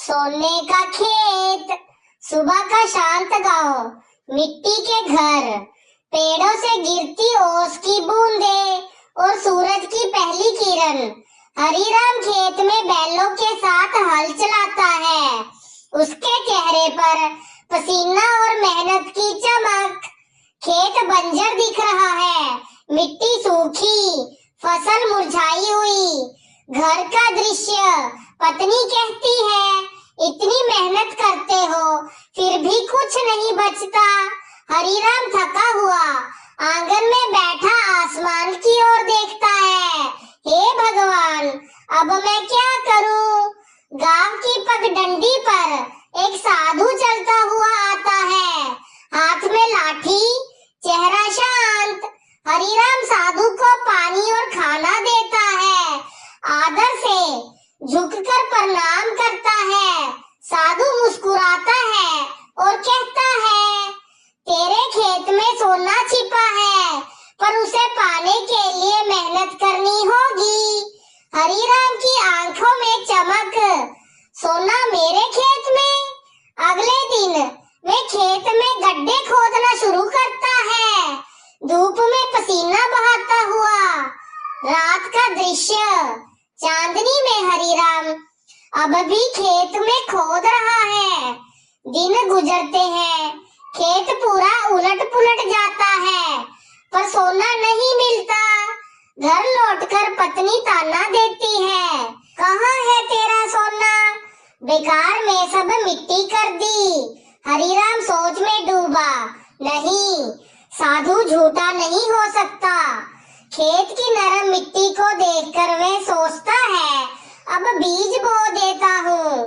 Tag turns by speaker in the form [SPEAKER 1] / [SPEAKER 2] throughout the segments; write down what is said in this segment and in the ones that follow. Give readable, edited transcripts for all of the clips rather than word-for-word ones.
[SPEAKER 1] सोने का खेत, सुबह का शांत गांव, मिट्टी के घर, पेड़ों से गिरती ओस की बूंदें और सूरज की पहली किरण। हरीराम खेत में बैलों के साथ हल चलाता है। उसके चेहरे पर पसीना और मेहनत की चमक। खेत बंजर दिख रहा है, मिट्टी सूखी, फसल मुरझाई हुई। घर का दृश्य। पत्नी कहती है, इतनी मेहनत करते हो फिर भी कुछ नहीं बचता। हरीराम थका हुआ आंगन में बैठा आसमान की ओर देखता है। हे भगवान, अब मैं क्या करूं? गांव की पगडंडी पर एक साधु चलता हुआ आता है, हाथ में लाठी, चेहरा शांत। हरीराम साधु को पानी और खाना देता है, आदर से झुककर प्रणाम करता है। साधु मुस्कुराता है और कहता है, तेरे खेत में सोना छिपा है, पर उसे पाने के लिए मेहनत करनी होगी। हरीराम की आंखों में चमक। सोना मेरे खेत में? अगले दिन वे खेत में गड्ढे खोदना शुरू करता है, धूप में पसीना बहाता हुआ। रात का दृश्य। चांदनी में हरीराम अब भी खेत में खोद रहा है। दिन गुजरते हैं, खेत पूरा उलट पुलट जाता है, पर सोना नहीं मिलता। घर लौटकर पत्नी ताना देती है, कहाँ है तेरा सोना? बेकार में सब मिट्टी कर दी। हरीराम सोच में डूबा। नहीं, साधु झूठा नहीं हो सकता। खेत की नरम मिट्टी को देखकर वह सोचता है, अब बीज बो देता हूँ।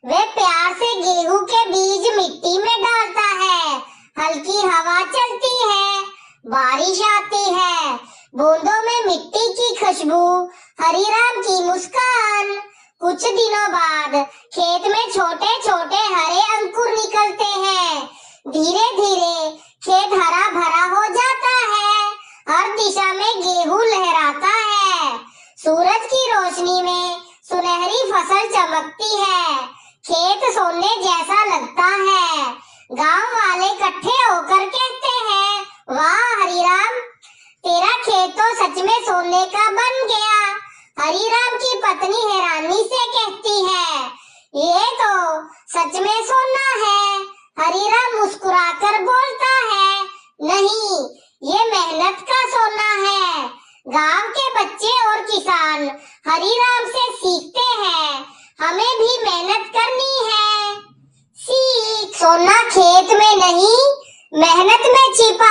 [SPEAKER 1] वह प्यार से गेहूं के बीज मिट्टी में डालता है। हल्की हवा चलती है, बारिश आती है, बूंदों में मिट्टी की खुशबू, हरीराम की मुस्कान। कुछ दिनों बाद खेत में छोटे छोटे हरे अंकुर निकलते हैं। धीरे धीरे खेत हरा भरा हो जाता है, हर दिशा में गेहूं लहराता है। सूरज की रोशनी में सुनहरी फसल चमकती है। खेत सोने जैसा लगता है। गांव वाले इकट्ठे होकर कहते हैं, वाह हरीराम, तेरा खेत तो सच में सोने का बन गया। हरीराम की पत्नी हैरानी से कहती है, ये तो सच में सोना है। हरीराम मुस्कुराकर बोलता है, नहीं, ये मेहनत का सोना है। गांव के बच्चे और किसान हरीराम से सीखते हैं, हमें भी मेहनत करनी है। सीख, सोना खेत में नहीं, मेहनत में छिपा